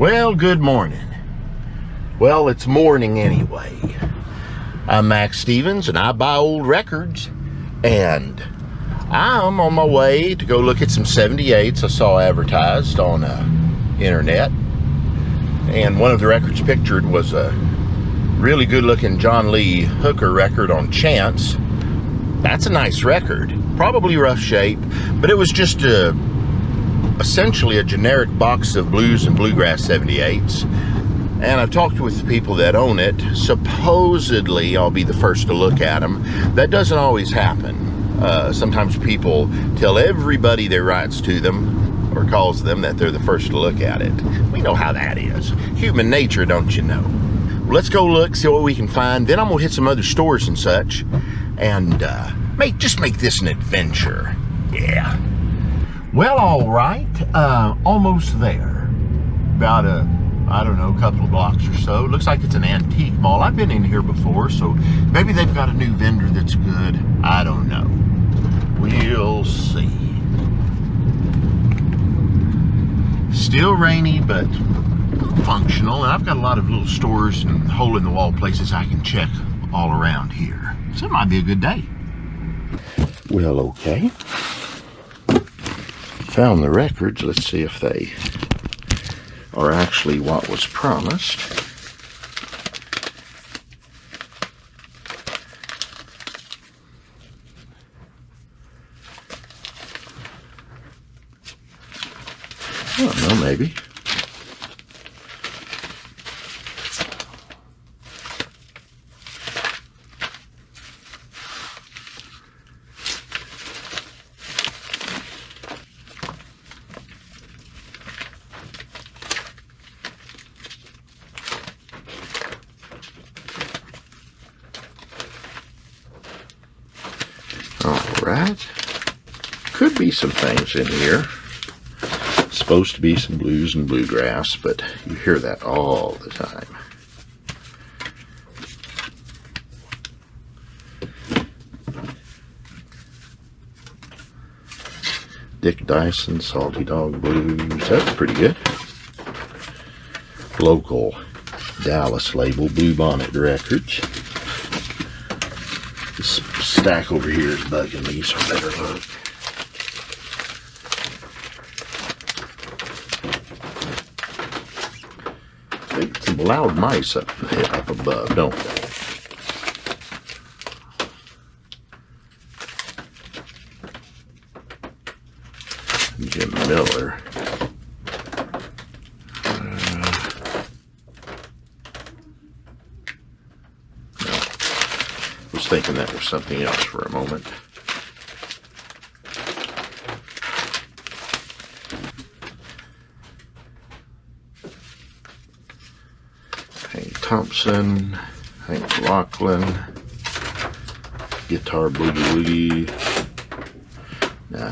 Well, good morning. Well, it's morning anyway. I'm Max Stevens and I buy old records, and I'm on my way to go look at some 78s I saw advertised on internet. And one of the records pictured was a really good looking John Lee Hooker record on Chance. That's a nice record, probably rough shape, but it was just essentially a generic box of blues and bluegrass 78s. And I've talked with the people that own it. Supposedly I'll be the first to look at them. That doesn't always happen. Sometimes people tell everybody that writes to them or calls them that they're the first to look at it. We know how that is. Human nature, don't you know? Well, let's go look, see what we can find. Then I'm gonna hit some other stores and such, and just make this an adventure. Yeah. Well, all right, almost there. About I don't know, couple of blocks or so. Looks like it's an antique mall. I've been in here before, so maybe they've got a new vendor that's good. I don't know. We'll see. Still rainy, but functional. And I've got a lot of little stores and hole-in-the-wall places I can check all around here. So it might be a good day. Well, okay. Found the records. Let's see if they are actually what was promised. I don't know, maybe. Alright, could be some things in here. Supposed to be some blues and bluegrass, but you hear that all the time. Dick Dyson, Salty Dog Blues, that's pretty good. Local Dallas label, Blue Bonnet Records. This stack over here is bugging me, so I better look. They get some loud mice up above, don't they? Jim Miller. Thinking that was something else for a moment. Hank Thompson, Hank Lachlan, Guitar Boogie Woogie. Nah.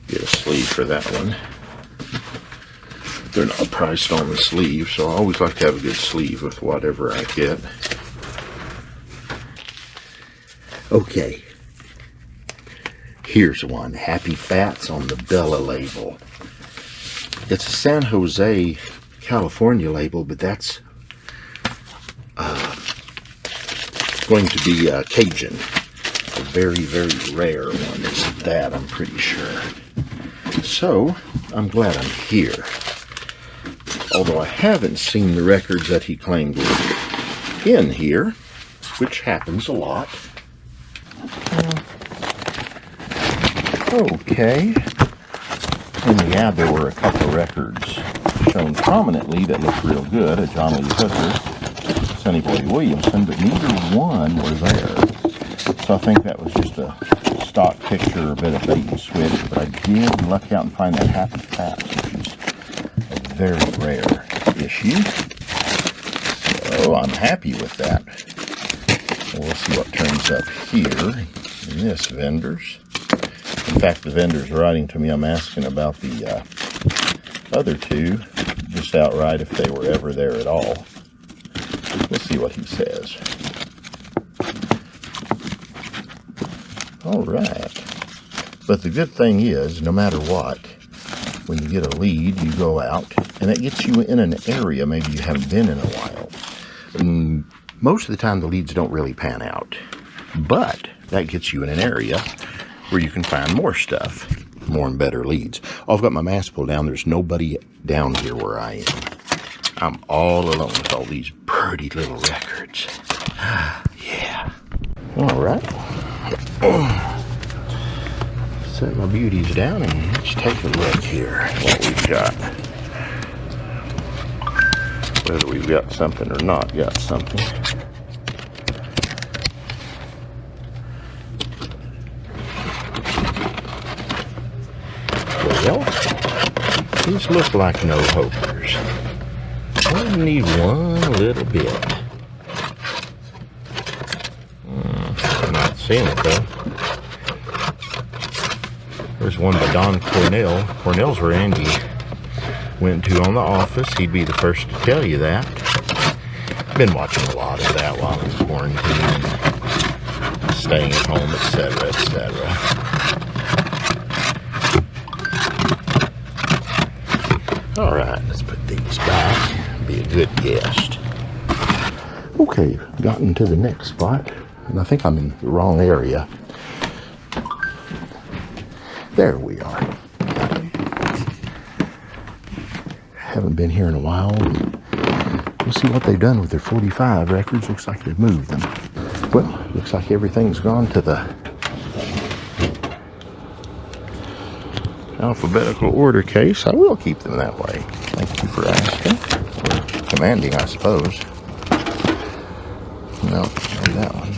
Get a sleeve for that one. They're not priced on the sleeve, so I always like to have a good sleeve with whatever I get. Okay, here's one. Happy Fats on the Bella label. It's a San Jose, California label, but that's going to be Cajun. A very, very rare one is that, I'm pretty sure. So, I'm glad I'm here. Although I haven't seen the records that he claimed were in here, which happens a lot. Okay. In the ad, there were a couple of records shown prominently that looked real good. A John Lee Hooker, Sonny Boy Williamson, but neither one were there. So I think that was just a stock picture, a bit of bait and switch, but I did luck out and find that Happy Fats, which is a very rare issue. So I'm happy with that. We'll see what turns up here in this vendor's. In fact, the vendor's writing to me. I'm asking about the other two, just outright if they were ever there at all. Let's see what he says. All right. But the good thing is, no matter what, when you get a lead, you go out, and it gets you in an area maybe you haven't been in a while. And most of the time, the leads don't really pan out. But that gets you in an area where you can find more stuff, more and better leads. Oh, I've got my mask pulled down. There's nobody down here where I am. I'm all alone with all these pretty little records. Yeah. All right. Set my beauties down and let's take a look here at what we've got. Whether we've got something or not got something. Well, these look like no hopers. I need one little bit. I'm not seeing it though. There's one by Don Cornell. Cornell's where Andy went to on The Office. He'd be the first to tell you that. Been watching a lot of that while in quarantine, staying at home, etc., etc. All right, let's put these back. Be a good guest. Okay, gotten to the next spot, and I think I'm in the wrong area. There we are. Haven't been here in a while. We'll see what they've done with their 45 records. Looks like they've moved them. Well, looks like everything's gone to the alphabetical order case. I will keep them that way. Thank you for asking. Or commanding, I suppose. No, not that one.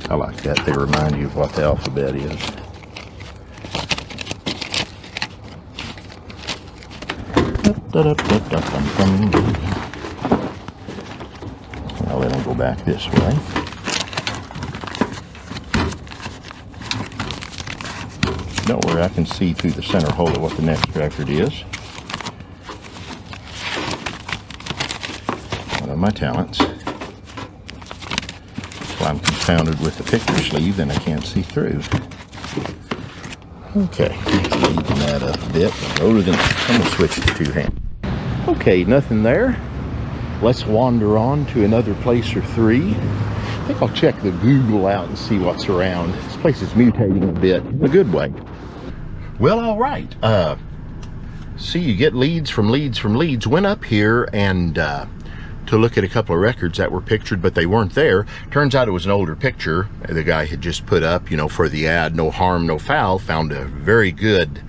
I like that. They remind you of what the alphabet is. I'll let them go back this way. Don't worry, I can see through the center hole of what the next record is. One of my talents. I'm confounded with the picture sleeve, then I can't see through. Okay, even that up a bit. I'm going to switch to two-hand. Okay, nothing there. Let's wander on to another place or three. I think I'll check the Google out and see what's around. This place is mutating a bit, in a good way. Well, all right. See, you get leads from leads from leads. Went up here and to look at a couple of records that were pictured, but they weren't there. Turns out it was an older picture the guy had just put up, you know, for the ad, no harm, no foul. Found a very good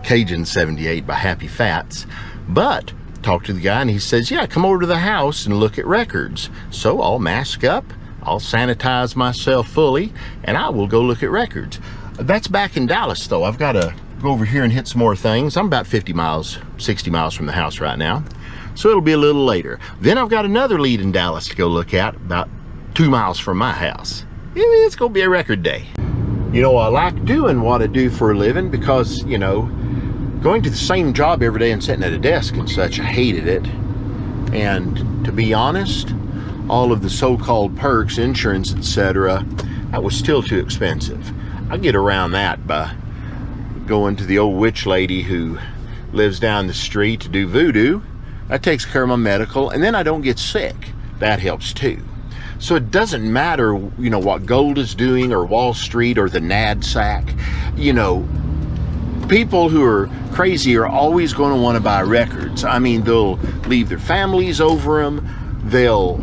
Cajun 78 by Happy Fats. But talked to the guy and he says, yeah, come over to the house and look at records. So I'll mask up, I'll sanitize myself fully, and I will go look at records. That's back in Dallas though. I've got to go over here and hit some more things. I'm about 50 miles, 60 miles from the house right now. So it'll be a little later. Then I've got another lead in Dallas to go look at, about 2 miles from my house. It's gonna be a record day. You know, I like doing what I do for a living because, you know, going to the same job every day and sitting at a desk and such, I hated it. And to be honest, all of the so-called perks, insurance, etc., that was still too expensive. I get around that by going to the old witch lady who lives down the street to do voodoo. That takes care of my medical, and then I don't get sick. That helps too. So it doesn't matter, you know, what gold is doing or Wall Street or the NASDAQ. You know, people who are crazy are always going to want to buy records. I mean, they'll leave their families over them. They'll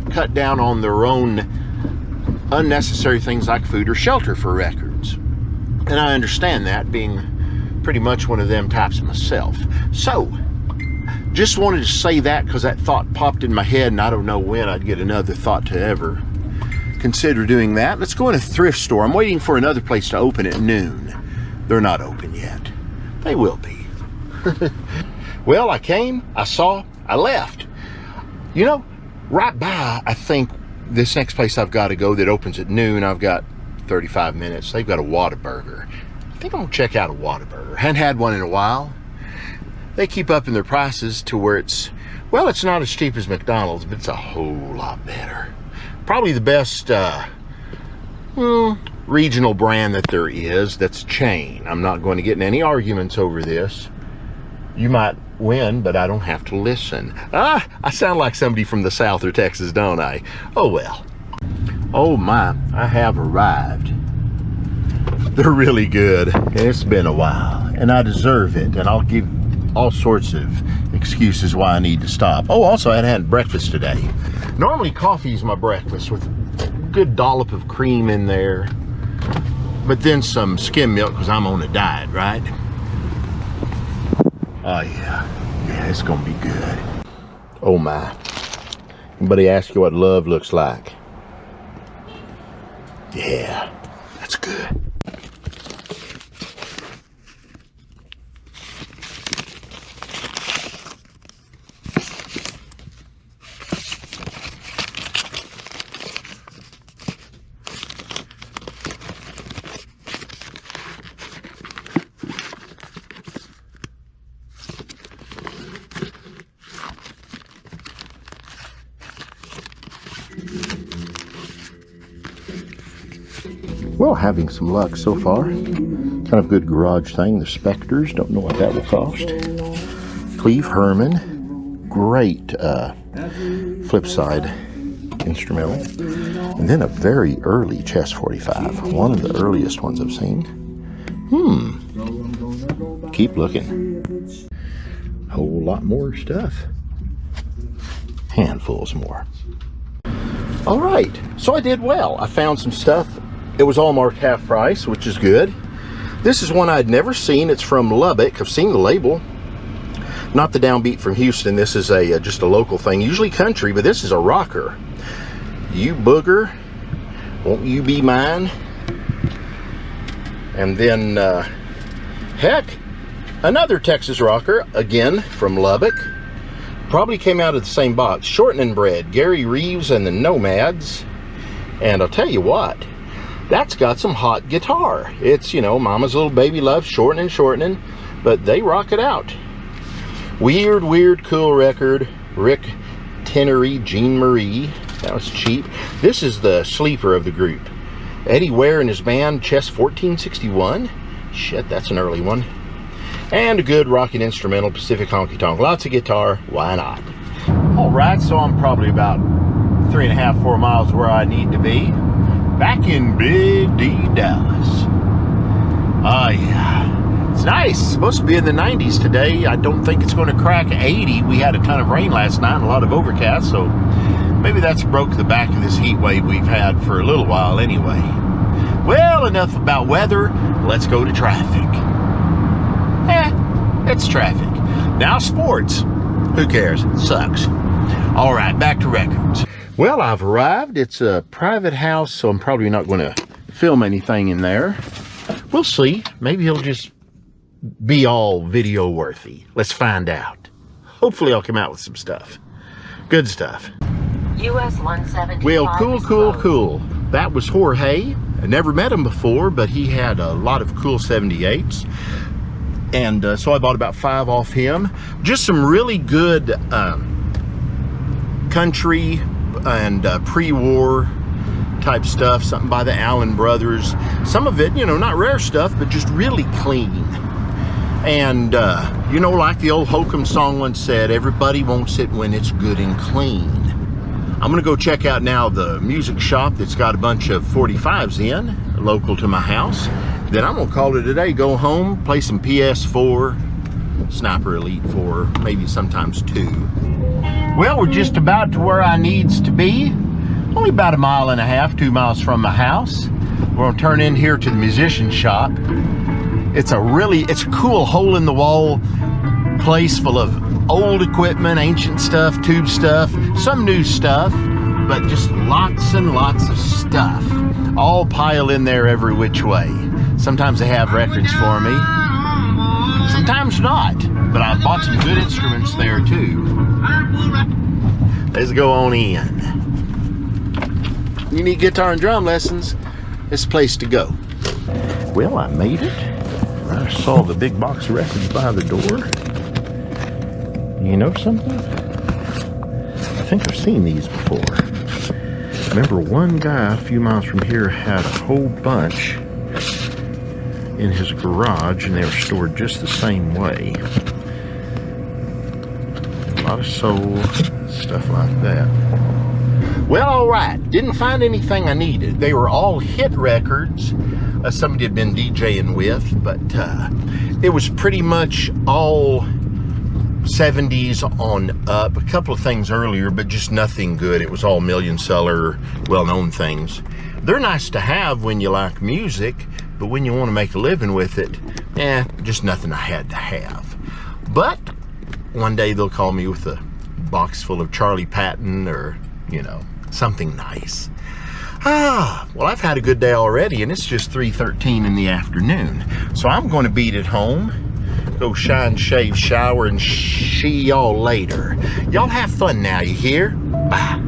cut down on their own unnecessary things like food or shelter for records. And I understand that, being pretty much one of them types myself. So just wanted to say that because that thought popped in my head, and I don't know when I'd get another thought to ever consider doing that. Let's go in a thrift store. I'm waiting for another place to open at noon. They're not open yet. They will be. Well, I came, I saw, I left. You know, right by, I think, this next place I've got to go that opens at noon, I've got 35 minutes. They've got a Whataburger. I think I'm going to check out a Whataburger. Hadn't had one in a while. they keep upping their prices to where it's, well, it's not as cheap as McDonald's, but it's a whole lot better. Probably the best regional brand that there is that's chain. I'm not going to get in any arguments over this. You might win, but I don't have to listen. I sound like somebody from the South or Texas, don't I? Oh well. Oh my, I have arrived. They're really good. It's been a while, and I deserve it, and I'll give all sorts of excuses why I need to stop. Oh, also, I hadn't had breakfast today. Normally, coffee's my breakfast with a good dollop of cream in there, but then some skim milk because I'm on a diet, right? Oh, yeah, it's gonna be good. Oh, my. Anybody ask you what love looks like? Yeah, that's good. Well, having some luck so far. Kind of good garage thing. The Spectres, don't know what that will cost. Cleve Herman, great flip side instrumental. And then a very early Chess 45, one of the earliest ones I've seen. Keep looking. Whole lot more stuff. Handfuls more. All right, so I did well. I found some stuff. It was all marked half price, which is good. This is one I'd never seen. It's from Lubbock. I've seen the label. Not the downbeat from Houston. This is a just a local thing, usually country, but this is a rocker. You booger, won't you be mine? And then, heck, another Texas rocker, again from Lubbock. Probably came out of the same box. Shortening Bread, Gary Reeves and the Nomads. And I'll tell you what, that's got some hot guitar. It's, you know, Mama's Little Baby Love, shortening, but they rock it out. Weird, cool record. Rick Tenery, Jean Marie. That was cheap. This is the sleeper of the group. Eddie Ware and his band, Chess 1461. Shit, that's an early one. And a good rocking instrumental, Pacific Honky Tonk. Lots of guitar, why not? All right, so I'm probably about 3.5, 4 miles where I need to be. Back in Big D, Dallas. Oh yeah, it's nice. It's supposed to be in the 90s today. I don't think it's going to crack 80. We had a ton of rain last night and a lot of overcast, so maybe that's broke the back of this heat wave we've had for a little while anyway. Well, enough about weather. Let's go to traffic. It's traffic. Now sports. Who cares? Sucks. All right, back to records. Well, I've arrived. It's a private house, so I'm probably not going to film anything in there. We'll see. Maybe he'll just be all video worthy. Let's find out. Hopefully I'll come out with some stuff. Good stuff. US 175. Well, cool. That was Jorge. I never met him before, but he had a lot of cool 78s. And so I bought about 5 off him. Just some really good country and pre-war type stuff. Something by the Allen Brothers. Some of it, you know, not rare stuff, but just really clean. And, you know, like the old Holcomb song once said, everybody wants it when it's good and clean. I'm going to go check out now the music shop that's got a bunch of 45s in, local to my house. Then I'm going to call it a day, go home, play some PS4, Sniper Elite 4, maybe sometimes 2. Well, we're just about to where I needs to be. Only about 1.5 miles, 2 miles from my house. We're going to turn in here to the musician shop. It's a cool hole-in-the-wall place full of old equipment, ancient stuff, tube stuff, some new stuff, but just lots and lots of stuff. All piled in there every which way. Sometimes they have records for me, sometimes not, but I've bought some good instruments there too. Let's go on in. You need guitar and drum lessons, this is the place to go. Well, I made it. I saw the big box of records by the door. You know something? I think I've seen these before. Remember one guy a few miles from here had a whole bunch in his garage, and they were stored just the same way. A lot of soul, stuff like that. Well, all right, didn't find anything I needed. They were all hit records somebody had been DJing with, but it was pretty much all 70s on up. A couple of things earlier, but just nothing good. It was all million seller, well-known things. They're nice to have when you like music, but when you want to make a living with it, just nothing I had to have. But one day they'll call me with a box full of Charlie Patton or, you know, something nice. Well, I've had a good day already, and it's just 3:13 in the afternoon. So I'm going to beat it home, go shine, shave, shower, and see y'all later. Y'all have fun now, you hear? Bye.